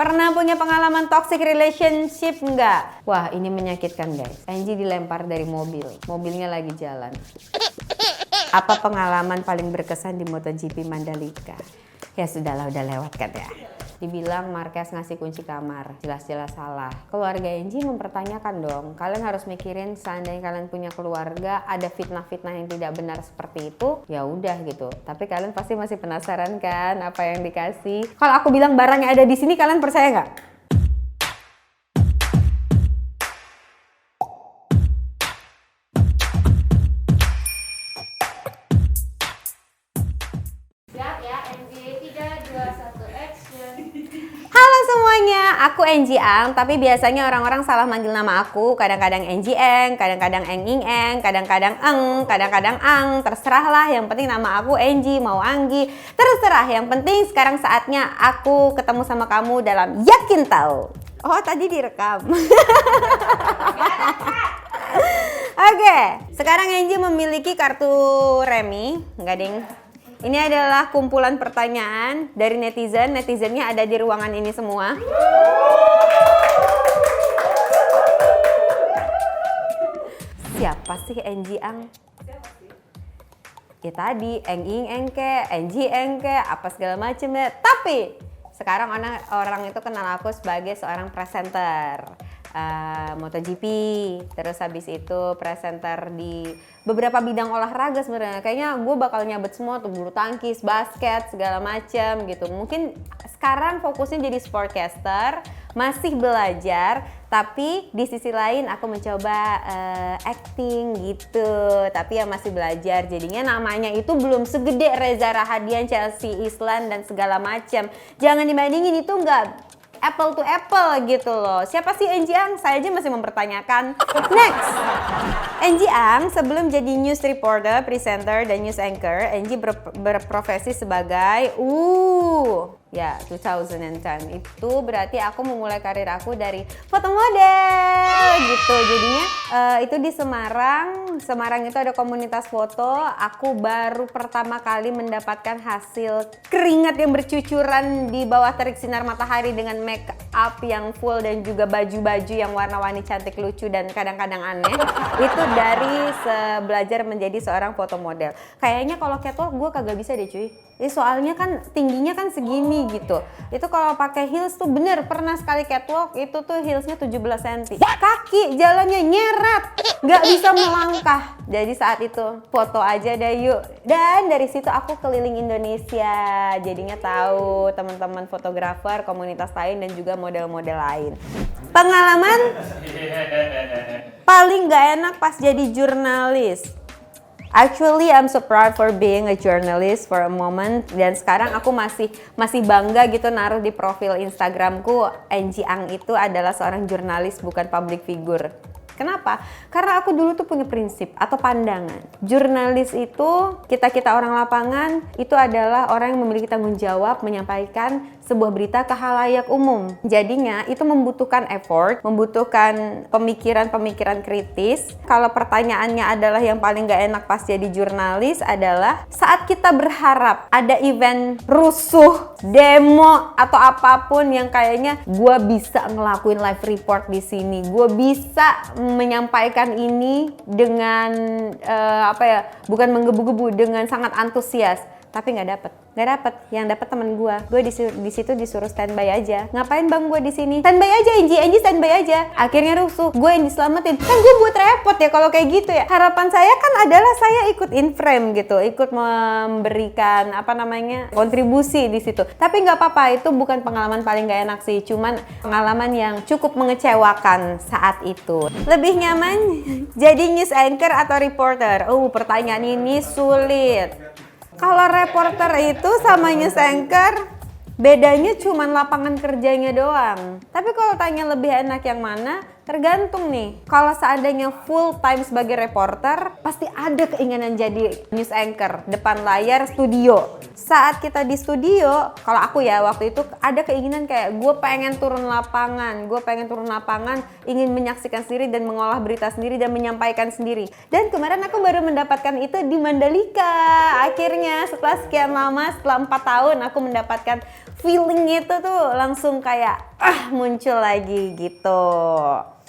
Pernah punya pengalaman toxic relationship nggak? Wah, ini menyakitkan guys. Angie dilempar dari mobil. Mobilnya lagi jalan. Apa pengalaman paling berkesan di MotoGP Mandalika? Ya sudahlah, udah lewat kan ya. Dibilang Marquez ngasih kunci kamar, jelas-jelas salah. Keluarga Angie mempertanyakan dong. Kalian harus mikirin seandainya kalian punya keluarga, ada fitnah-fitnah yang tidak benar seperti itu, ya udah gitu. Tapi kalian pasti masih penasaran kan apa yang dikasih. Kalau aku bilang barangnya ada di sini, kalian percaya nggak? Halo semuanya, aku Angie Ang, tapi biasanya orang-orang salah manggil nama aku. Kadang-kadang Angie Eng, kadang-kadang Eng Ing Eng, kadang-kadang Eng, kadang-kadang Ang. Terserahlah, yang penting nama aku Angie, mau Anggi, terserah. Yang penting sekarang saatnya aku ketemu sama kamu dalam Yakin Tahu. Oh, tadi direkam. Oke, sekarang Angie memiliki kartu remi, enggak ding. Ini adalah kumpulan pertanyaan dari netizen. Netizennya ada di ruangan ini semua. Siapa sih Angie Ang? Ya tadi, Eng Ing Eng ke, Angie Eng ke, apa segala macem ya. Tapi sekarang orang itu kenal aku sebagai seorang presenter MotoGP, terus habis itu presenter di beberapa bidang olahraga sebenarnya. Kayaknya gue bakal nyabet semua tuh, bulu tangkis, basket, segala macam gitu. Mungkin sekarang fokusnya jadi sportcaster, masih belajar, tapi di sisi lain aku mencoba acting gitu. Tapi ya masih belajar, jadinya namanya itu belum segede Reza Rahadian, Chelsea Islan dan segala macam. Jangan dibandingin, itu enggak apple to apple gitu loh. Siapa sih Angie Ang? Saya aja masih mempertanyakan. Next, Angie Ang sebelum jadi news reporter, presenter, dan news anchor, Angie berprofesi sebagai 2010. Itu berarti aku memulai karir aku dari foto model gitu. Jadinya itu di Semarang. Semarang itu ada komunitas foto. Aku baru pertama kali mendapatkan hasil keringat yang bercucuran di bawah terik sinar matahari dengan make up yang full dan juga baju-baju yang warna-warni cantik, lucu, dan kadang-kadang aneh. Itu dari belajar menjadi seorang foto model. Kayaknya kalau catwalk gue kagak bisa deh cuy. Soalnya kan tingginya kan segini gitu. Itu kalau pakai heels tuh bener, pernah sekali catwalk itu tuh heelsnya 17 cm. Kaki jalannya nyeret, nggak bisa melangkah. Jadi saat itu foto aja deh yuk. Dan dari situ aku keliling Indonesia. Jadinya tahu teman-teman fotografer, komunitas lain dan juga model-model lain. Pengalaman paling nggak enak pas jadi jurnalis. Actually, I'm so proud for being a journalist for a moment. Dan sekarang aku masih bangga gitu naruh di profil Instagramku, Angie Ang itu adalah seorang jurnalis, bukan public figure. Kenapa? Karena aku dulu tuh punya prinsip atau pandangan. Jurnalis itu, kita orang lapangan, itu adalah orang yang memiliki tanggung jawab menyampaikan sebuah berita ke khalayak umum. Jadinya itu membutuhkan effort, membutuhkan pemikiran kritis. Kalau pertanyaannya adalah yang paling gak enak pas jadi jurnalis adalah saat kita berharap ada event rusuh, demo, atau apapun yang kayaknya gue bisa ngelakuin live report di sini, gue bisa menyampaikan ini dengan bukan menggebu-gebu, dengan sangat antusias, tapi nggak dapet. Yang dapet temen gue di situ disuruh standby aja. Ngapain bang gue di sini? Standby aja Angie standby aja. Akhirnya rusuh, gue yang diselamatin. Kan gue buat repot ya kalau kayak gitu ya. Harapan saya kan adalah saya ikut in frame gitu, ikut memberikan kontribusi di situ. Tapi nggak apa-apa, itu bukan pengalaman paling nggak enak sih, cuman pengalaman yang cukup mengecewakan saat itu. Lebih nyaman jadi news anchor atau reporter? Pertanyaan ini sulit. Kalau reporter itu sama news anchor, bedanya cuma lapangan kerjanya doang. Tapi kalau tanya lebih enak yang mana, tergantung nih. Kalau seandainya full time sebagai reporter, pasti ada keinginan jadi news anchor, depan layar studio. Saat kita di studio, kalau aku ya waktu itu ada keinginan kayak gue pengen turun lapangan, ingin menyaksikan sendiri dan mengolah berita sendiri dan menyampaikan sendiri. Dan kemarin aku baru mendapatkan itu di Mandalika. Akhirnya setelah sekian lama, setelah 4 tahun aku mendapatkan feeling itu tuh langsung kayak muncul lagi gitu.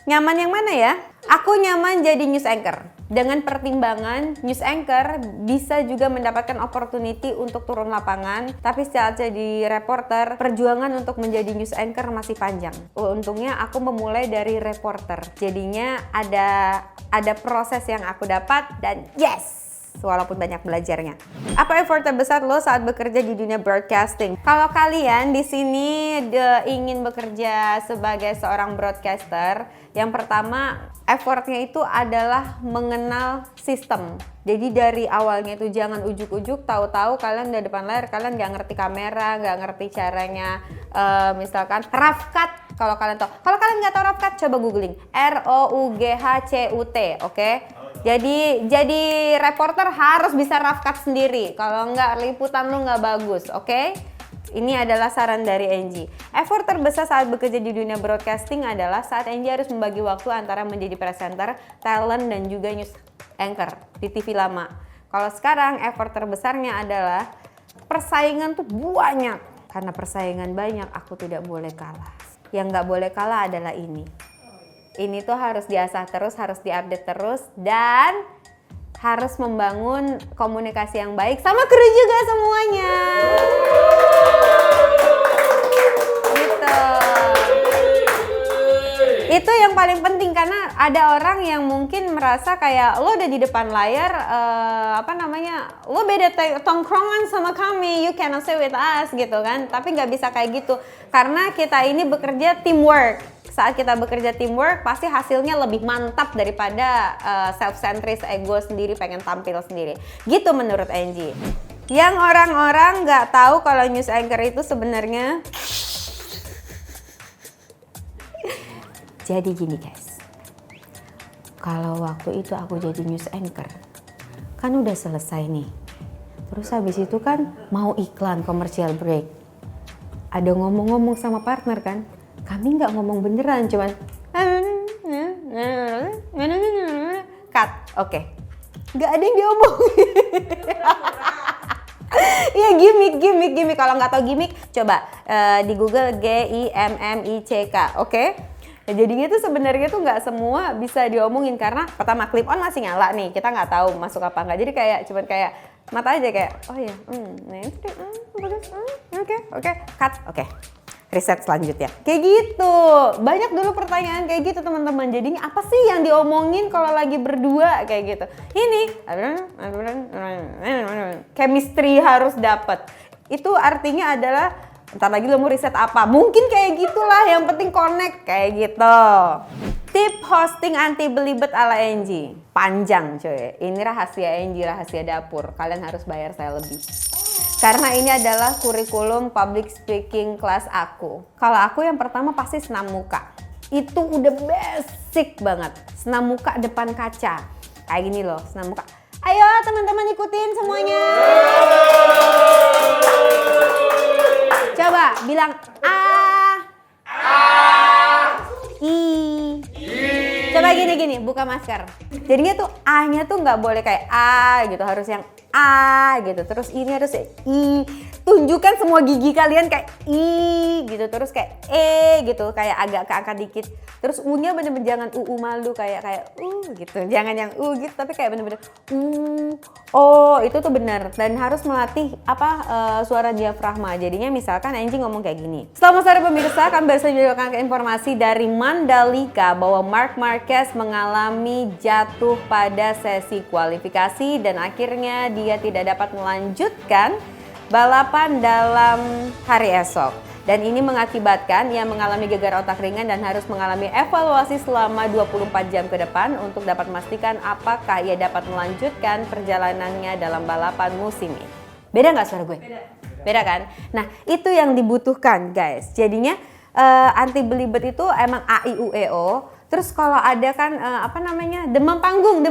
Nyaman yang mana ya? Aku nyaman jadi news anchor. Dengan pertimbangan, news anchor bisa juga mendapatkan opportunity untuk turun lapangan. Tapi saat jadi reporter, perjuangan untuk menjadi news anchor masih panjang. Untungnya aku memulai dari reporter. Jadinya ada proses yang aku dapat dan yes! Walaupun banyak belajarnya. Apa effort terbesar lo saat bekerja di dunia broadcasting? Kalau kalian di sini ingin bekerja sebagai seorang broadcaster, yang pertama effortnya itu adalah mengenal sistem. Jadi dari awalnya itu jangan ujuk-ujuk, tahu-tahu kalian di depan layar, kalian nggak ngerti kamera, nggak ngerti caranya, misalkan rough cut. Kalau kalian tahu, kalau kalian nggak tahu rough cut, coba googling ROUGHCUT, oke? Jadi reporter harus bisa rough cut sendiri. Kalau nggak liputan lu nggak bagus, oke? Ini adalah saran dari Angie. Effort terbesar saat bekerja di dunia broadcasting adalah saat Angie harus membagi waktu antara menjadi presenter, talent, dan juga news anchor di TV lama. Kalau sekarang effort terbesarnya adalah persaingan tuh banyak. Karena persaingan banyak, aku tidak boleh kalah. Yang nggak boleh kalah adalah ini. Ini tuh harus diasah terus, harus diupdate terus, dan harus membangun komunikasi yang baik sama kru juga semuanya. Gitu. Itu yang paling penting karena ada orang yang mungkin merasa kayak lo udah di depan layar, lo beda tongkrongan sama kami, you cannot stay with us gitu kan. Tapi nggak bisa kayak gitu karena kita ini bekerja teamwork. Saat kita bekerja teamwork pasti hasilnya lebih mantap daripada self-centris, ego sendiri, pengen tampil sendiri. Gitu menurut Angie. Yang orang-orang nggak tahu kalau news anchor itu sebenarnya jadi gini guys. Kalau waktu itu aku jadi news anchor, kan udah selesai nih. Terus habis itu kan mau iklan commercial break. Ada ngomong-ngomong sama partner kan. Kami nggak ngomong beneran, cuman cut, oke. Nggak ada yang diomongin. Ya gimmick. Kalau nggak tahu gimmick, coba di Google GIMMICK, oke? Nah, jadinya tuh sebenarnya tuh nggak semua bisa diomongin karena pertama clip on masih nyala nih, kita nggak tahu masuk apa nggak. Jadi cuman kayak mata aja kayak, oh ya, nah itu bagus, oke, cut, oke. Riset selanjutnya. Kayak gitu. Banyak dulu pertanyaan kayak gitu teman-teman. Jadinya apa sih yang diomongin kalau lagi berdua kayak gitu. Ini chemistry harus dapat. Itu artinya adalah entar lagi lo mau riset apa. Mungkin kayak gitulah, yang penting connect kayak gitu. Tip hosting anti belibet ala Angie. Panjang coy. Ini rahasia Angie, rahasia dapur. Kalian harus bayar saya lebih. Karena ini adalah kurikulum public speaking kelas aku. Kalau aku yang pertama pasti senam muka. Itu udah basic banget. Senam muka depan kaca. Kayak gini loh, senam muka. Ayo teman-teman ikutin semuanya. Coba bilang A. I. Coba gini, buka masker. Jadinya tuh A-nya tuh nggak boleh kayak A gitu, harus yang A gitu. Terus ini harus I. Tunjukkan semua gigi kalian kayak I gitu. Terus kayak E gitu, kayak agak keangkat dikit. Terus U-nya bener-bener jangan malu kayak gitu. Jangan yang gitu, tapi kayak bener-bener Oh, itu tuh bener. Dan harus melatih suara diafragma. Jadinya misalkan Angie ngomong kayak gini. Selamat sore pemirsa, kami baru saja mendapatkan informasi dari Mandalika bahwa Marc Marquez mengalami jatuh pada sesi kualifikasi dan akhirnya dia tidak dapat melanjutkan balapan dalam hari esok. Dan ini mengakibatkan ia mengalami gegar otak ringan dan harus mengalami evaluasi selama 24 jam ke depan untuk dapat memastikan apakah ia dapat melanjutkan perjalanannya dalam balapan musim ini. Beda nggak suara gue? Beda kan? Nah, itu yang dibutuhkan guys. Jadinya anti belibet itu emang A, I, U, E, O. Terus kalau ada kan demam panggung,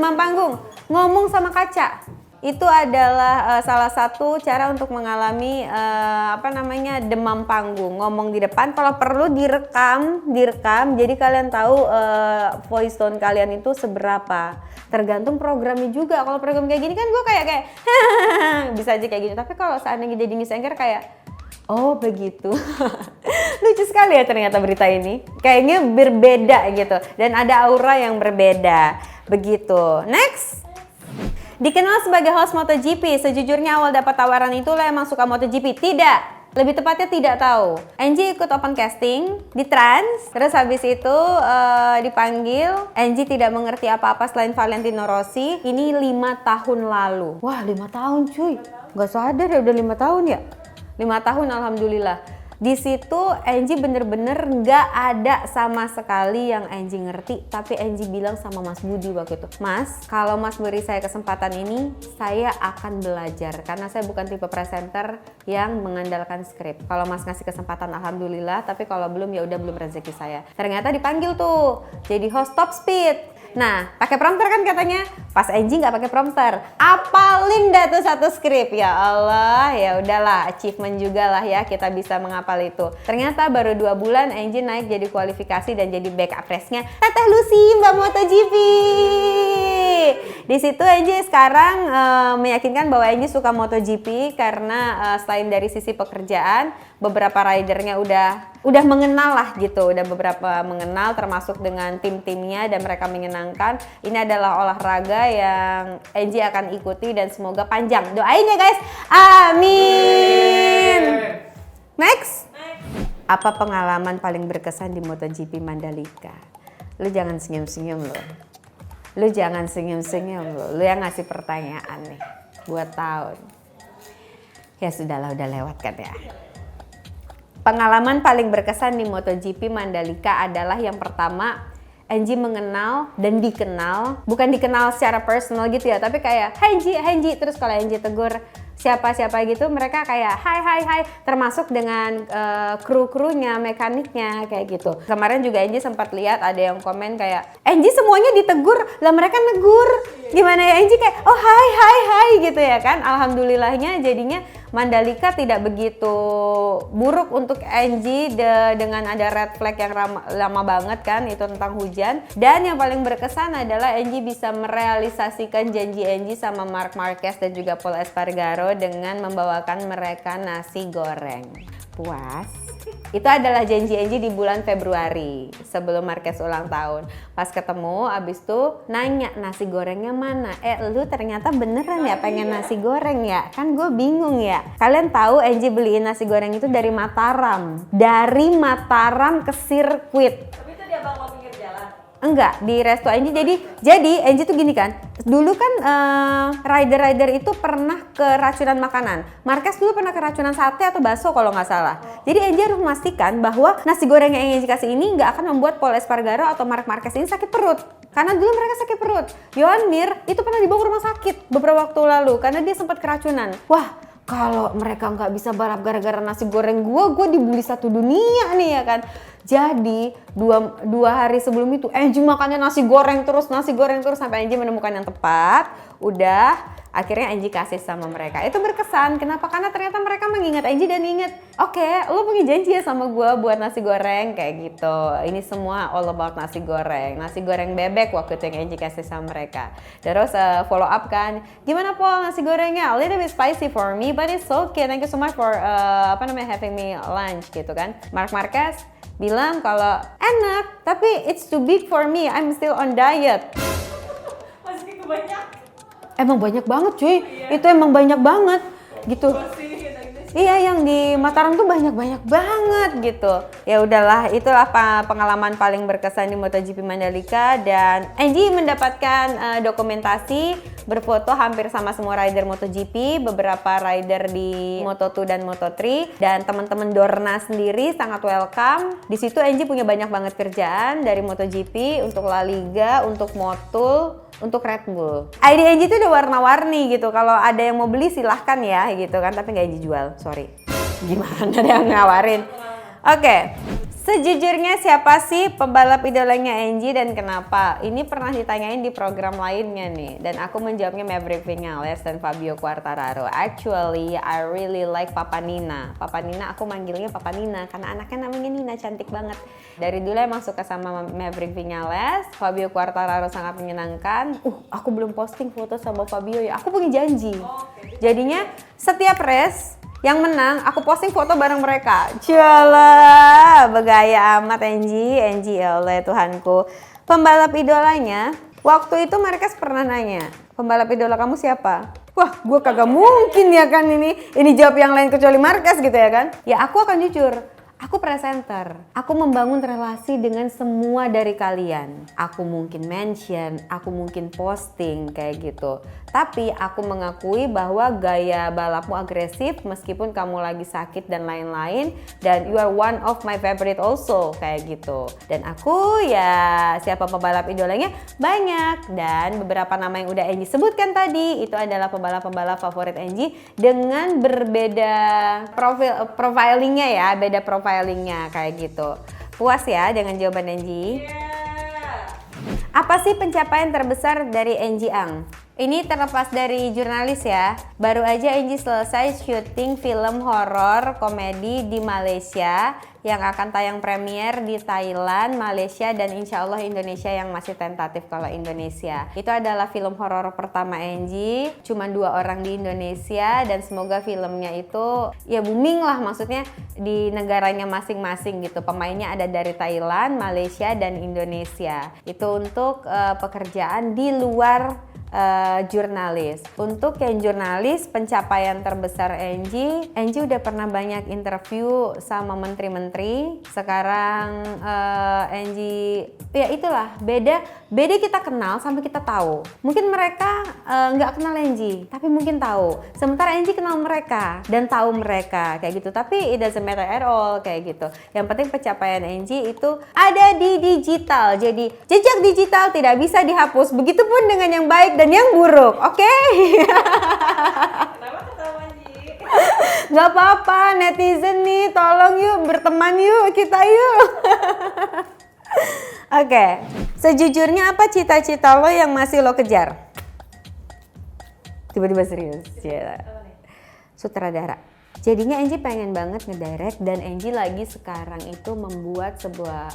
ngomong sama kaca. Itu adalah salah satu cara untuk mengalami demam panggung, ngomong di depan. Kalau perlu direkam, jadi kalian tahu voice tone kalian itu seberapa. Tergantung programnya juga. Kalau program kayak gini kan gue kayak bisa aja kayak gini. Tapi kalau seandainya jadi news anchor kayak Oh begitu. Lucu sekali ya ternyata berita ini. Kayaknya berbeda gitu. Dan ada aura yang berbeda. Begitu. Next. Dikenal sebagai host MotoGP, sejujurnya awal dapat tawaran itu lo emang suka MotoGP? Tidak. Lebih tepatnya tidak tahu. Angie ikut open casting di Trans, terus habis itu dipanggil. Angie tidak mengerti apa-apa selain Valentino Rossi. Ini 5 tahun lalu. Wah 5 tahun cuy. Gak sadar ya udah 5 tahun ya. 5 tahun alhamdulillah. Di situ Angie bener-bener nggak ada sama sekali yang Angie ngerti, tapi Angie bilang sama Mas Budi waktu itu, Mas, kalau Mas beri saya kesempatan ini, saya akan belajar karena saya bukan tipe presenter yang mengandalkan skrip. Kalau Mas ngasih kesempatan alhamdulillah, tapi kalau belum ya udah belum rezeki saya. Ternyata dipanggil tuh jadi host Top Speed. Nah, pakai prompter kan katanya. Pas Angie nggak pakai prompter, apalin dah tuh satu skrip. Ya Allah, ya udahlah, achievement juga lah ya kita bisa menghafal itu. Ternyata baru 2 bulan Angie naik jadi kualifikasi dan jadi backup race-nya Teteh Lucy Mbak MotoGP. Di situ Angie sekarang meyakinkan bahwa Angie suka MotoGP karena selain dari sisi pekerjaan, beberapa ridernya udah mengenal lah gitu, udah beberapa mengenal termasuk dengan tim-timnya dan mereka menyenangkan. Ini adalah olahraga yang Angie akan ikuti dan semoga panjang. Doain ya guys. Amin. Next. Apa pengalaman paling berkesan di MotoGP Mandalika? Lu jangan senyum-senyum lo. Lu jangan senyum-senyum lo. Lu yang ngasih pertanyaan nih buat tahun. Ya sudahlah, udah lewat kan ya. Pengalaman paling berkesan di MotoGP Mandalika adalah yang pertama, Angie mengenal dan dikenal, bukan dikenal secara personal gitu ya, tapi kayak Angie, terus kalau Angie tegur siapa-siapa gitu, mereka kayak hai, termasuk dengan kru-krunya, mekaniknya kayak gitu. Kemarin juga Angie sempat lihat ada yang komen kayak, Angie semuanya ditegur, lah mereka negur. Gimana ya Angie kayak, oh hai gitu ya kan. Alhamdulillahnya jadinya Mandalika tidak begitu buruk untuk Angie dengan ada red flag yang lama banget kan, itu tentang hujan. Dan yang paling berkesan adalah Angie bisa merealisasikan janji Angie sama Marc Marquez dan juga Pol Espargaro dengan membawakan mereka nasi goreng. Puas? Itu adalah janji Angie di bulan Februari sebelum Marquez ulang tahun. Pas ketemu abis itu nanya nasi gorengnya mana? Lu ternyata beneran ya pengen nasi goreng ya? Kan gue bingung ya. Kalian tahu Angie beliin nasi goreng itu dari Mataram. Dari Mataram ke sirkuit. Tapi itu dia bawa pinggir jalan? Enggak, di resto Angie. Jadi Angie tuh gini kan, dulu kan rider-rider itu pernah keracunan makanan. Marquez dulu pernah keracunan sate atau bakso kalau nggak salah. Jadi Angie harus memastikan bahwa nasi goreng yang Angie kasih ini nggak akan membuat Pol Espargaro atau Marc Marquez ini sakit perut. Karena dulu mereka sakit perut. Joan Mir itu pernah dibawa ke rumah sakit beberapa waktu lalu karena dia sempat keracunan. Wah, kalau mereka nggak bisa balap gara-gara nasi goreng gue dibully satu dunia nih ya kan. Jadi dua hari sebelum itu Angie makannya nasi goreng terus sampai Angie menemukan yang tepat. Udah akhirnya Angie kasih sama mereka. Itu berkesan. Kenapa? Karena ternyata mereka mengingat Angie dan ingat, oke, lo punya janji ya sama gue buat nasi goreng kayak gitu. Ini semua all about nasi goreng bebek waktu itu yang Angie kasih sama mereka. Terus follow up kan, gimana Pol nasi gorengnya? A little bit spicy for me, but it's okay. Thank you so much for having me lunch gitu kan. Marc Marquez bilang kalau enak, tapi it's too big for me. I'm still on diet. Masih kebanyakan. Emang banyak banget cuy, itu emang banyak banget gitu. Iya, yang di Mataram tuh banyak banget gitu. Ya udahlah, itulah pengalaman paling berkesan di MotoGP Mandalika dan Angie mendapatkan dokumentasi berfoto hampir sama semua rider MotoGP, beberapa rider di Moto2 dan Moto3 dan teman-teman Dorna sendiri sangat welcome. Di situ Angie punya banyak banget kerjaan dari MotoGP untuk La Liga, untuk Motul, untuk Red Bull. ID Angie itu udah warna-warni gitu. Kalau ada yang mau beli silahkan ya gitu kan, tapi nggak Angie jual, sorry. Gimana ada yang ngawarin? Oke. Sejujurnya siapa sih pembalap idolanya Angie dan kenapa? Ini pernah ditanyain di program lainnya nih dan aku menjawabnya Maverick Viñales dan Fabio Quartararo. Actually, I really like Papa Nina. Papa Nina aku manggilnya Papa Nina karena anaknya namanya Nina, cantik banget. Dari dulu emang suka sama Maverick Viñales. Fabio Quartararo sangat menyenangkan. Aku belum posting foto sama Fabio ya. Aku punya janji. Jadinya setiap race Yang menang, aku posting foto bareng mereka. Cialah, bergaya amat Angie, ya Allah Tuhanku. Pembalap idolanya, waktu itu mereka pernah nanya, pembalap idola kamu siapa? Wah, gue kagak mungkin ya kan ini jawab yang lain kecuali Marquez gitu ya kan? Ya aku akan jujur. Aku presenter, aku membangun relasi dengan semua dari kalian. Aku mungkin mention, aku mungkin posting kayak gitu. Tapi aku mengakui bahwa gaya balapmu agresif meskipun kamu lagi sakit dan lain-lain. Dan you are one of my favorite also kayak gitu. Dan aku ya siapa pembalap idolanya banyak. Dan beberapa nama yang udah Angie sebutkan tadi itu adalah pembalap-pembalap favorit Angie dengan berbeda profilingnya ya, beda profilingnya kayak gitu. Puas ya dengan jawaban Angie? Apa sih pencapaian terbesar dari Angie Ang? Ini terlepas dari jurnalis ya. Baru aja Angie selesai syuting film horor komedi di Malaysia yang akan tayang premier di Thailand, Malaysia, dan insya Allah Indonesia yang masih tentatif kalau Indonesia. Itu adalah film horor pertama Angie, cuma 2 orang di Indonesia dan semoga filmnya itu ya booming lah, maksudnya di negaranya masing-masing gitu. Pemainnya ada dari Thailand, Malaysia, dan Indonesia. Itu untuk pekerjaan di luar jurnalis. Untuk yang jurnalis, pencapaian terbesar Angie udah pernah banyak interview sama menteri-menteri. Sekarang Angie ya itulah beda kita kenal sampai kita tahu. Mungkin mereka nggak kenal Angie, tapi mungkin tahu. Sementara Angie kenal mereka dan tahu mereka kayak gitu. Tapi it doesn't matter at all kayak gitu. Yang penting pencapaian Angie itu ada di digital. Jadi jejak digital tidak bisa dihapus. Begitupun dengan yang baik dan yang buruk, oke? Kenapa ketawa Ji? Gak apa-apa, netizen nih, tolong yuk berteman yuk, kita yuk. Oke, sejujurnya apa cita-cita lo yang masih lo kejar? Tiba-tiba serius, ya. Sutradara. Jadinya Angie pengen banget ngedirect dan Angie lagi sekarang itu membuat sebuah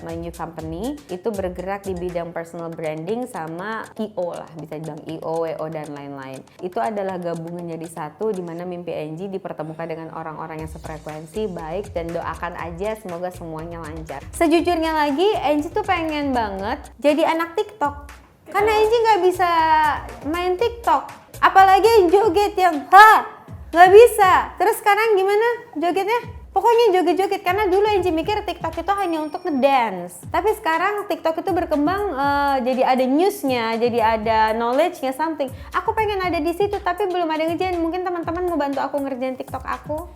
new company itu bergerak di bidang personal branding sama IO lah, bisa dibilang IO, WO dan lain-lain. Itu adalah gabungan jadi satu di mana mimpi Angie dipertemukan dengan orang-orang yang sefrekuensi baik dan doakan aja semoga semuanya lancar. Sejujurnya lagi Angie tuh pengen banget jadi anak TikTok. Karena Angie nggak bisa main TikTok, apalagi yang joget yang nggak bisa. Terus sekarang gimana jogetnya? Pokoknya joget-joget, karena dulu Angie mikir TikTok itu hanya untuk ngedance. Tapi sekarang TikTok itu berkembang jadi ada newsnya, jadi ada knowledge-nya something. Aku pengen ada di situ tapi belum ada ngerjain. Mungkin teman-teman mau bantu aku ngerjain TikTok aku.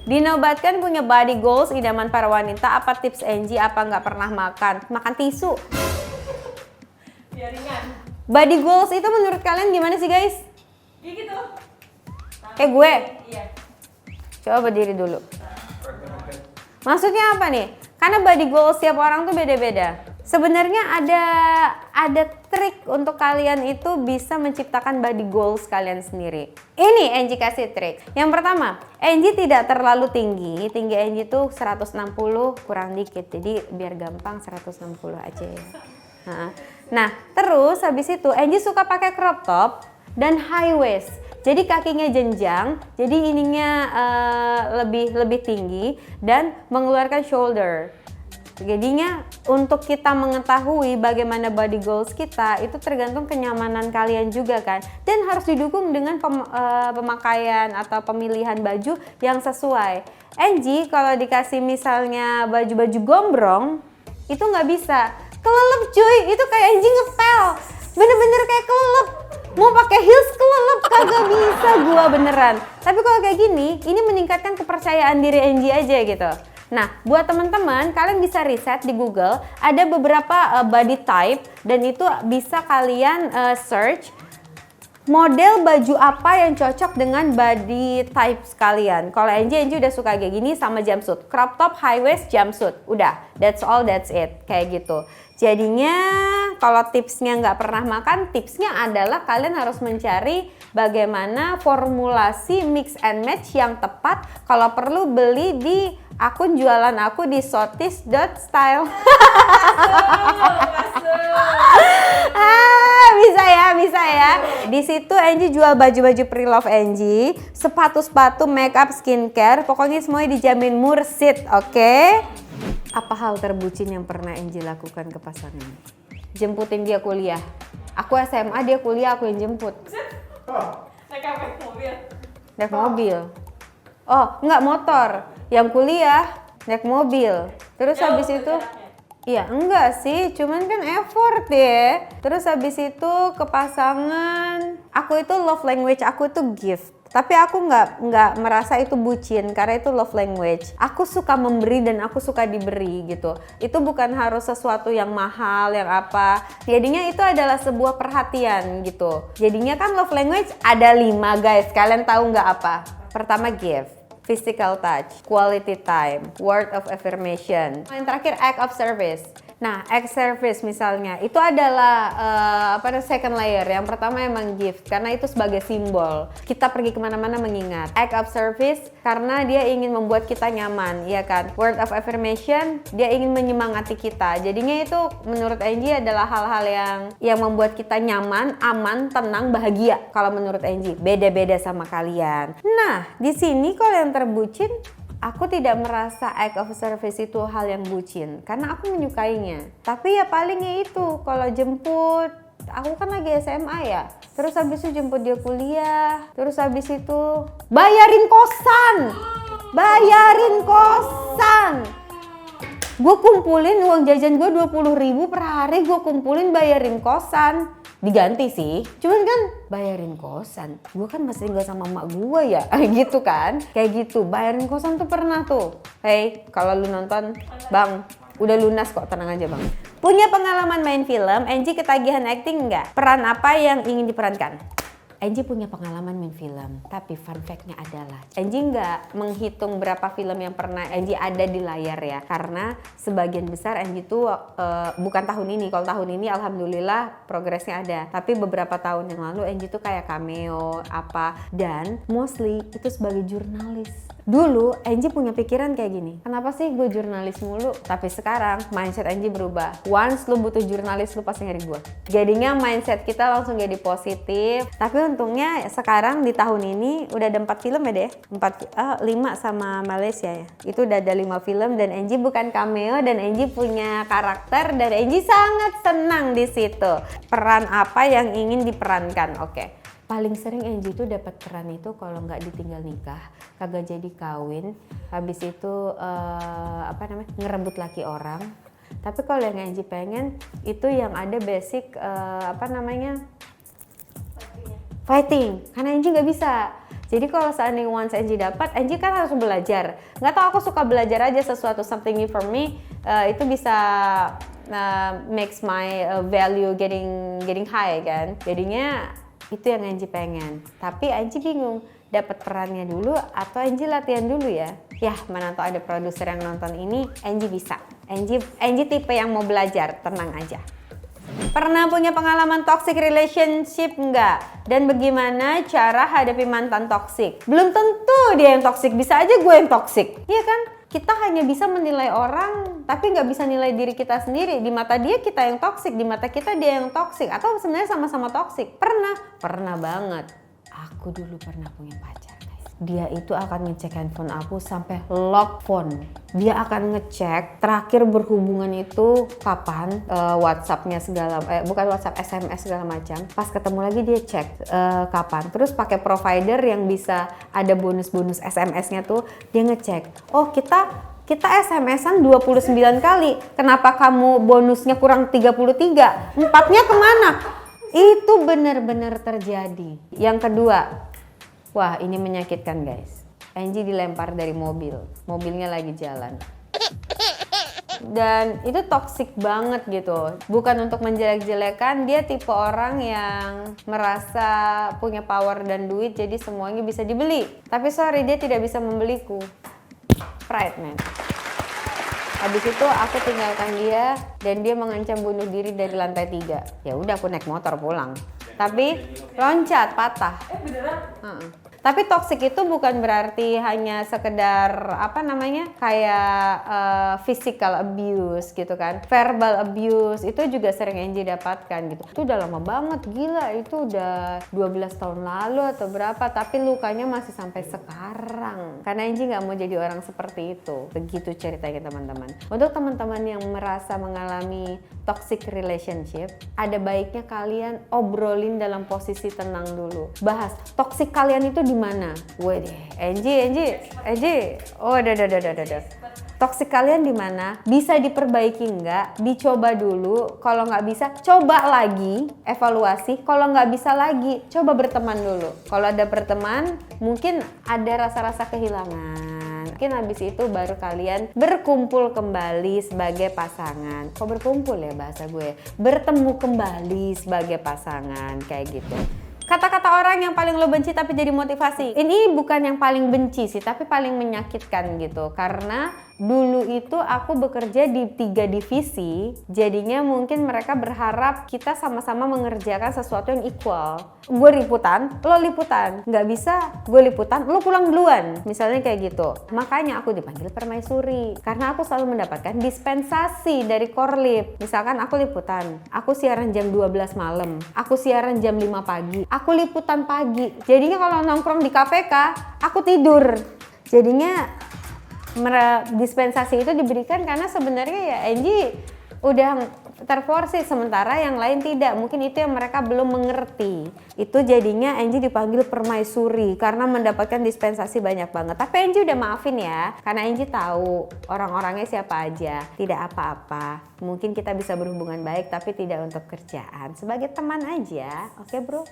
Dinobatkan punya body goals idaman para wanita. Apa tips Angie? Apa nggak pernah makan tisu? Biar ringan. Body goals itu menurut kalian gimana sih guys? Gitu. Kayak gue. Iya. Coba berdiri dulu. Maksudnya apa nih? Karena body goals setiap orang tuh beda-beda. Sebenarnya ada trik untuk kalian itu bisa menciptakan body goals kalian sendiri. Ini Angie kasih trik. Yang pertama, Angie tidak terlalu tinggi. Tinggi Angie tuh 160 kurang dikit. Jadi biar gampang 160 aja ya. Nah, terus habis itu Angie suka pakai crop top dan high waist. Jadi kakinya jenjang, jadi ininya lebih tinggi dan mengeluarkan shoulder. Jadinya untuk kita mengetahui bagaimana body goals kita itu tergantung kenyamanan kalian juga kan. Dan harus didukung dengan pemakaian atau pemilihan baju yang sesuai. Angie kalau dikasih misalnya baju-baju gombrong itu nggak bisa. Kelelep cuy, itu kayak Angie ngepel. Bener-bener kayak kelelep. Mau pakai heels kelelep kagak bisa gua beneran. Tapi kalau kayak gini, ini meningkatkan kepercayaan diri Angie aja gitu. Nah, buat teman-teman, kalian bisa riset di Google, ada beberapa body type dan itu bisa kalian search model baju apa yang cocok dengan body type kalian. Kalau Angie udah suka kayak gini sama jumpsuit, crop top, high waist, jumpsuit. Udah, that's all, that's it, kayak gitu. Jadinya kalau tipsnya nggak pernah makan, tipsnya adalah kalian harus mencari bagaimana formulasi mix and match yang tepat. Kalau perlu beli di akun jualan aku di sotis.style. bisa ya. Di situ Angie jual baju-baju pre-love Angie, sepatu-sepatu, makeup, skincare, pokoknya semuanya dijamin mursid, oke? Apa hal terbucin yang pernah Angie lakukan ke pasangan? Jemputin dia kuliah. Aku SMA, dia kuliah, aku yang jemput. Naik apa? Mobil. Naik mobil. Oh, enggak motor. Yang kuliah naik mobil. Terus Jauh habis tuh itu jaraknya? iya, enggak sih, cuman kan effort ya. Terus habis itu ke pasangan, aku itu love language aku itu gift. Tapi aku nggak merasa itu bucin karena itu love language. Aku suka memberi dan aku suka diberi gitu. Itu bukan harus sesuatu yang mahal, yang apa. Jadinya itu adalah sebuah perhatian gitu. Jadinya kan love language ada 5 guys. Kalian tahu nggak apa? Pertama gift, physical touch, quality time, word of affirmation. Yang terakhir act of service. Nah, act service misalnya itu adalah second layer. Yang pertama emang gift karena itu sebagai simbol. Kita pergi kemana-mana mengingat. Act of service karena dia ingin membuat kita nyaman, ya kan? Word of affirmation dia ingin menyemangati kita. Jadinya itu menurut Angie adalah hal-hal yang membuat kita nyaman, aman, tenang, bahagia. Kalau menurut Angie beda-beda sama kalian. Nah, di sini kalau yang terbucin, aku tidak merasa act of service itu hal yang bucin karena aku menyukainya. Tapi ya palingnya itu kalau jemput, aku kan lagi SMA ya. Terus habis itu jemput dia kuliah. Terus habis itu bayarin kosan. Bayarin kosan. Gue kumpulin uang jajan gue 20.000 per hari, gue kumpulin bayarin kosan. Diganti sih, cuman kan bayarin kosan, gue kan masih tinggal sama emak gue ya, gitu kan, kayak gitu. Bayarin kosan tuh pernah tuh. Hey, kalau lu nonton, bang, udah lunas kok, tenang aja bang. Punya pengalaman main film, Angie ketagihan acting nggak? Peran apa yang ingin diperankan? Angie punya pengalaman main film, tapi fun fact-nya adalah Angie nggak menghitung berapa film yang pernah Angie ada di layar ya, karena sebagian besar Angie tuh bukan tahun ini. Kalau tahun ini alhamdulillah progresnya ada, tapi beberapa tahun yang lalu Angie tuh kayak cameo apa, dan mostly itu sebagai jurnalis. Dulu Angie punya pikiran kayak gini, kenapa sih gue jurnalis mulu? Tapi sekarang mindset Angie berubah. Once lu butuh jurnalis, lu pasti nyari gue. Jadinya mindset kita langsung jadi positif. Tapi untungnya sekarang di tahun ini udah ada 4 film ya deh. 5 sama Malaysia ya. Itu udah ada 5 film dan Angie bukan cameo dan Angie punya karakter dan Angie sangat senang di situ. Peran apa yang ingin diperankan? Oke. Paling sering Angie tuh dapat peran itu kalau nggak ditinggal nikah, kagak jadi kawin, habis itu ngerebut laki orang. Tapi kalau yang Angie pengen itu yang ada basic fighting, karena Angie nggak bisa. Jadi kalau seandainya once Angie dapat, Angie kan harus belajar. Nggak tahu, aku suka belajar aja sesuatu, something new for me, itu bisa makes my value getting high kan. Jadinya itu yang Angie pengen. Tapi Angie bingung dapat perannya dulu atau Angie latihan dulu ya. Yah, mana tau ada produser yang nonton ini, Angie bisa. Angie tipe yang mau belajar, tenang aja. Pernah punya pengalaman toxic relationship nggak? Dan bagaimana cara hadapi mantan toxic? Belum tentu dia yang toxic, bisa aja gue yang toxic. Iya kan? Kita hanya bisa menilai orang, tapi nggak bisa nilai diri kita sendiri. Di mata dia kita yang toksik, di mata kita dia yang toksik, atau sebenarnya sama-sama toksik. Pernah banget. Aku dulu pernah punya pacar, guys. Dia itu akan ngecek handphone aku sampai lock phone. Dia akan ngecek terakhir berhubungan itu kapan, WhatsApp-nya segala, bukan WhatsApp, SMS segala macam. Pas ketemu lagi dia cek kapan. Terus pakai provider yang bisa ada bonus-bonus SMS-nya tuh, dia ngecek. Oh, kita SMS-an 29 kali. Kenapa kamu bonusnya kurang 33? 4-nya kemana? Itu benar-benar terjadi. Yang kedua, wah ini menyakitkan guys. Angie dilempar dari mobil. Mobilnya lagi jalan. Dan itu toksik banget gitu. Bukan untuk menjelek-jelekan, dia tipe orang yang merasa punya power dan duit jadi semuanya bisa dibeli. Tapi sorry, dia tidak bisa membeliku. Pride man. Habis itu aku tinggalkan dia dan dia mengancam bunuh diri dari lantai 3. Ya udah aku naik motor pulang. Tapi loncat patah. Beneran? Tapi toxic itu bukan berarti hanya sekedar kayak physical abuse gitu kan. Verbal abuse itu juga sering Angie dapatkan gitu. Itu udah lama banget, gila, itu udah 12 tahun lalu atau berapa, tapi lukanya masih sampai sekarang. Karena Angie nggak mau jadi orang seperti itu. Begitu ceritanya teman-teman. Untuk teman-teman yang merasa mengalami toxic relationship, ada baiknya kalian obrolin dalam posisi tenang dulu. Bahas toxic kalian itu di mana? Wede, Angie. Oh, udah. Toxic kalian di mana? Bisa diperbaiki nggak? Dicoba dulu. Kalau nggak bisa, coba lagi, evaluasi. Kalau nggak bisa lagi, coba berteman dulu. Kalau ada berteman, mungkin ada rasa-rasa kehilangan. Mungkin habis itu baru kalian berkumpul kembali sebagai pasangan. Kok berkumpul ya bahasa gue? Bertemu kembali sebagai pasangan, kayak gitu. Kata-kata orang yang paling lo benci tapi jadi motivasi. Ini bukan yang paling benci sih, tapi paling menyakitkan gitu. Karena dulu itu aku bekerja di 3 divisi, jadinya mungkin mereka berharap kita sama-sama mengerjakan sesuatu yang equal. Gue liputan, lo liputan. Nggak bisa, gue liputan, lo pulang duluan. Misalnya kayak gitu. Makanya aku dipanggil permaisuri. Karena aku selalu mendapatkan dispensasi dari Korlip. Misalkan aku liputan, aku siaran jam 12 malam, aku siaran jam 5 pagi, aku liputan pagi. Jadinya kalau nongkrong di KPK, aku tidur. Jadinya dispensasi itu diberikan karena sebenarnya ya Angie udah terforsir, sementara yang lain tidak. Mungkin itu yang mereka belum mengerti. Itu jadinya Angie dipanggil permaisuri karena mendapatkan dispensasi banyak banget. Tapi Angie udah maafin ya, karena Angie tahu orang-orangnya siapa aja. Tidak apa-apa. Mungkin kita bisa berhubungan baik tapi tidak untuk kerjaan. Sebagai teman aja. Oke, bro?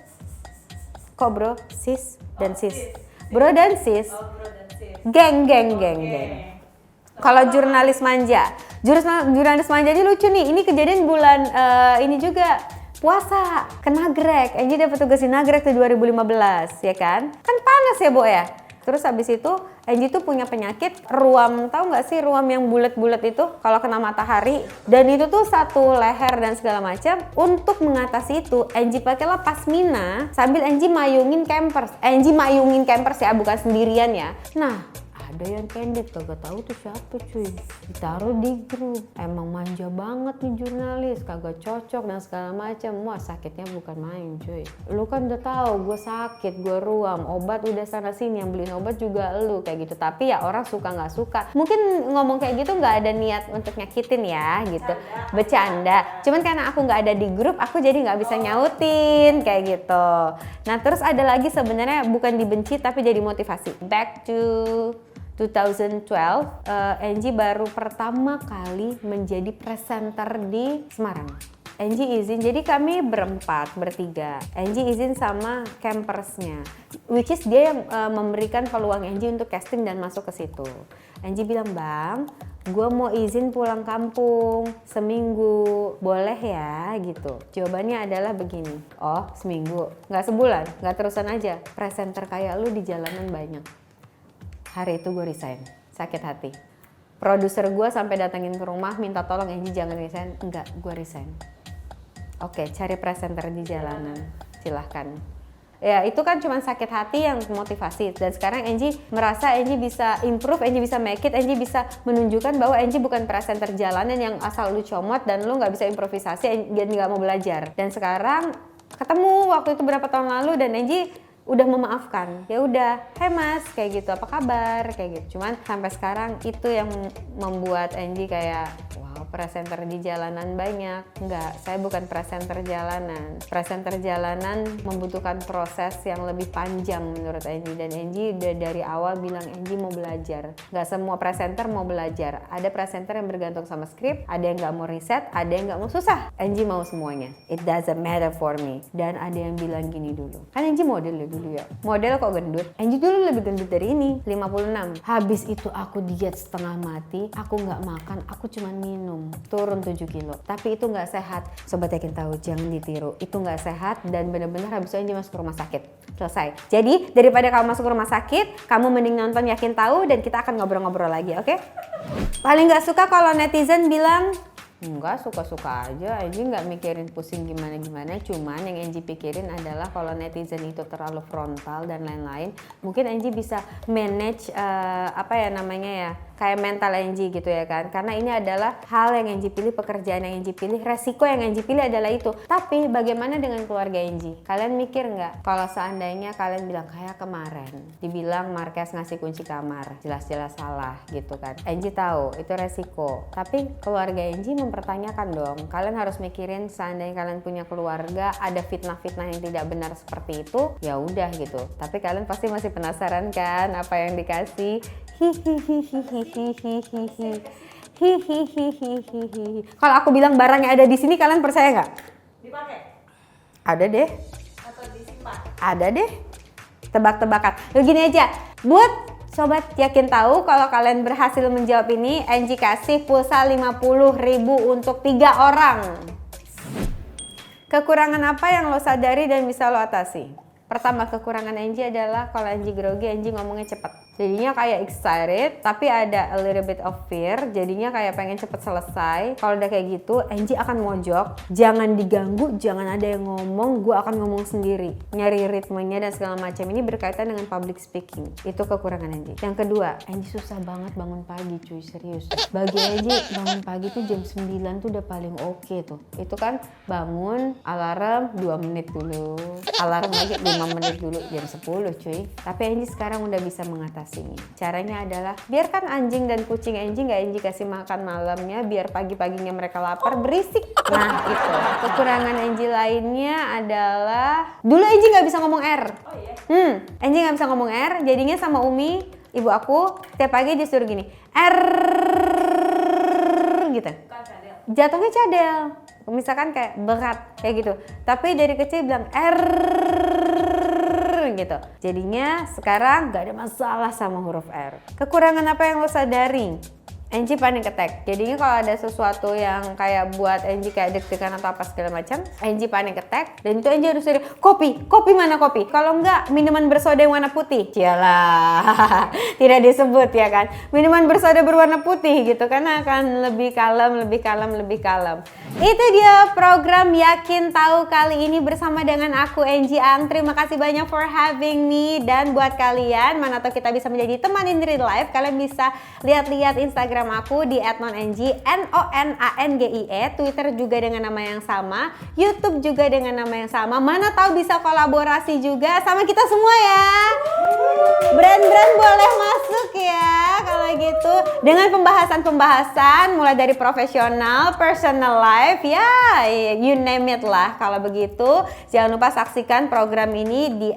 Kok bro? Sis dan sis. Bro dan sis. Geng. Kalau jurnalis manja, jurnalis manja ini lucu nih. Ini kejadian bulan ini juga puasa ke Nagrek. Angie dapat tugas di Nagrek di 2015, ya kan? Kan panas ya, Bo ya. Terus habis itu Angie tuh punya penyakit ruam, tahu nggak sih ruam yang bulat-bulat itu kalau kena matahari, dan itu tuh satu leher dan segala macam. Untuk mengatasi itu Angie pakailah pasmina sambil Angie mayungin campers. Angie mayungin campers ya, bukan sendirian ya. Nah, ada yang candid kagak tahu tuh siapa cuy, ditaruh di grup. Emang manja banget nih jurnalis, kagak cocok dan segala macam. Wah, sakitnya bukan main cuy. Lu kan udah tahu gue sakit, gue ruam, obat udah sana sini, yang beliin obat juga lu, kayak gitu. Tapi ya orang suka nggak suka. Mungkin ngomong kayak gitu nggak ada niat untuk nyakitin ya gitu, bercanda. Cuman karena aku nggak ada di grup, aku jadi nggak bisa nyautin kayak gitu. Nah terus ada lagi sebenarnya bukan dibenci tapi jadi motivasi. Back to 2012, Angie baru pertama kali menjadi presenter di Semarang. Angie izin, jadi kami bertiga. Angie izin sama campersnya, which is dia yang memberikan peluang Angie untuk casting dan masuk ke situ. Angie bilang, bang, gue mau izin pulang kampung seminggu, boleh ya gitu. Jawabannya adalah begini, oh seminggu, nggak sebulan, nggak terusan aja. Presenter kayak lu di jalanan banyak. Hari itu gue resign, sakit hati. Produser gue sampai datengin ke rumah minta tolong, Angie jangan resign. Enggak, gue resign. Oke, cari presenter di jalanan, silahkan. Ya itu kan cuma sakit hati yang motivasi. Dan sekarang Angie merasa Angie bisa improve, Angie bisa make it, Angie bisa menunjukkan bahwa Angie bukan presenter jalanan yang asal lu comot dan lu nggak bisa improvisasi dan nggak mau belajar. Dan sekarang ketemu waktu itu berapa tahun lalu dan Angie udah memaafkan. Ya udah, hey mas, kayak gitu, apa kabar, kayak gitu. Cuman sampai sekarang itu yang membuat Angie kayak wow, presenter di jalanan banyak. Enggak, saya bukan presenter jalanan. Presenter jalanan membutuhkan proses yang lebih panjang menurut Angie. Dan Angie udah dari awal bilang Angie mau belajar. Nggak semua presenter mau belajar. Ada presenter yang bergantung sama skrip, ada yang nggak mau riset, ada yang nggak mau susah. Angie mau semuanya. It doesn't matter for me. Dan ada yang bilang gini dulu, kan Angie model ya dulu ya. Model kok gendut? Angie dulu lebih gendut dari ini, 56. Habis itu aku diet setengah mati, aku nggak makan, aku cuma minum. Turun 7 kilo. Tapi itu nggak sehat. Sobat Yakin Tahu, jangan ditiru. Itu nggak sehat dan benar-benar habis itu Angie masuk rumah sakit. Selesai. Jadi daripada kamu masuk rumah sakit, kamu mending nonton Yakin Tahu dan kita akan ngobrol-ngobrol lagi, oke? Paling nggak suka kalau netizen bilang Enggak, suka-suka aja. Angie nggak mikirin pusing gimana-gimana. Cuman yang Angie pikirin adalah kalau netizen itu terlalu frontal dan lain-lain, mungkin Angie bisa manage kayak mental Angie gitu ya kan. Karena ini adalah hal yang Angie pilih, pekerjaan yang Angie pilih, resiko yang Angie pilih adalah itu. Tapi bagaimana dengan keluarga Angie? Kalian mikir nggak kalau seandainya kalian bilang kayak kemarin, dibilang Marquez ngasih kunci kamar, jelas-jelas salah gitu kan. Angie tahu itu resiko. Tapi keluarga Angie mempertanyakan dong. Kalian harus mikirin seandainya kalian punya keluarga, ada fitnah-fitnah yang tidak benar seperti itu, ya udah gitu. Tapi kalian pasti masih penasaran kan apa yang dikasih. Kalau aku bilang barangnya ada di sini, kalian percaya nggak? Dipakai Ada deh. atau disimpan? Ada deh. Tebak-tebakan. Loh gini aja. Buat sobat yakin tahu, kalau kalian berhasil menjawab ini, Angie kasih pulsa 50.000 untuk 3 orang. Kekurangan apa yang lo sadari dan bisa lo atasi? Pertama, kekurangan Angie adalah kalau Angie grogi, Angie ngomongnya cepet. Jadinya kayak excited, tapi ada a little bit of fear. Jadinya kayak pengen cepet selesai. Kalau udah kayak gitu, Angie akan mojok. Jangan diganggu, jangan ada yang ngomong. Gue akan ngomong sendiri. Nyari ritmenya dan segala macam. Ini berkaitan dengan public speaking. Itu kekurangan Angie. Yang kedua, Angie susah banget bangun pagi cuy, serius. Bagi Angie, bangun pagi tuh jam 9 tuh udah paling oke tuh. Itu kan bangun, alarm 2 menit dulu. Alarm lagi 5 menit dulu, jam 10 cuy. Tapi Angie sekarang udah bisa mengatasi. Caranya adalah biarkan anjing dan kucing Angie nggak Angie kasih makan malamnya, biar pagi-paginya mereka lapar berisik. Nah itu. Kekurangan Angie lainnya adalah dulu Angie nggak bisa ngomong R. Oh iya? Angie nggak bisa ngomong R, jadinya sama Umi, ibu aku, tiap pagi disuruh gini, R gitu. Bukan cadel. Jatuhnya cadel. Misalkan kayak berat kayak gitu. Tapi dari kecil bilang R gitu. Jadinya sekarang gak ada masalah sama huruf R. Kekurangan apa yang lo sadari? Angie panic attack. Jadinya kalau ada sesuatu yang kayak buat Angie kayak deg-degan atau apa segala macam, Angie panic attack. Dan itu Angie harus cari kopi mana kopi? Kalau enggak, minuman bersoda yang warna putih. Cialah, tidak disebut ya kan. Minuman bersoda berwarna putih gitu karena akan lebih kalem. Itu dia program Yakin Tahu kali ini bersama dengan aku Angie Ang. Terima kasih banyak for having me. Dan buat kalian, mana tahu kita bisa menjadi teman in real life, kalian bisa lihat-lihat Instagram aku di @nonangie, NONANGIE, Twitter juga dengan nama yang sama, YouTube juga dengan nama yang sama. Mana tahu bisa kolaborasi juga sama kita semua ya. Brand-brand boleh masuk ya kalau gitu. Dengan pembahasan mulai dari profesional, personal life, ya you name it lah. Kalau begitu jangan lupa saksikan program ini di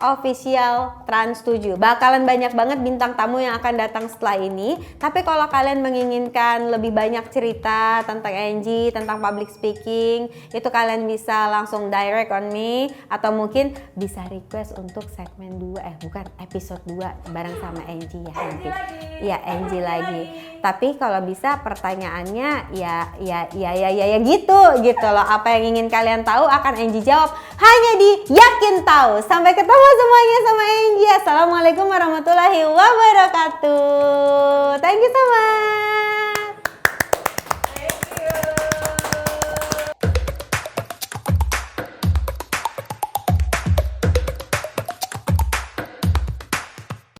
@officialtrans7. Bakalan banyak banget bintang tamu yang akan datang setelah ini. Tapi kalau kalian menginginkan lebih banyak cerita tentang Angie, tentang public speaking, itu kalian bisa langsung direct on me, atau mungkin bisa request untuk segmen 2, episode 2 bareng sama Angie ya nanti. Iya, Angie lagi. Tapi kalau bisa pertanyaannya ya gitu loh. Apa yang ingin kalian tahu akan Angie jawab hanya di Yakin Tahu. Sampai ketemu semuanya sama Angie. Assalamualaikum warahmatullahi wabarakatuh. Thank you so much.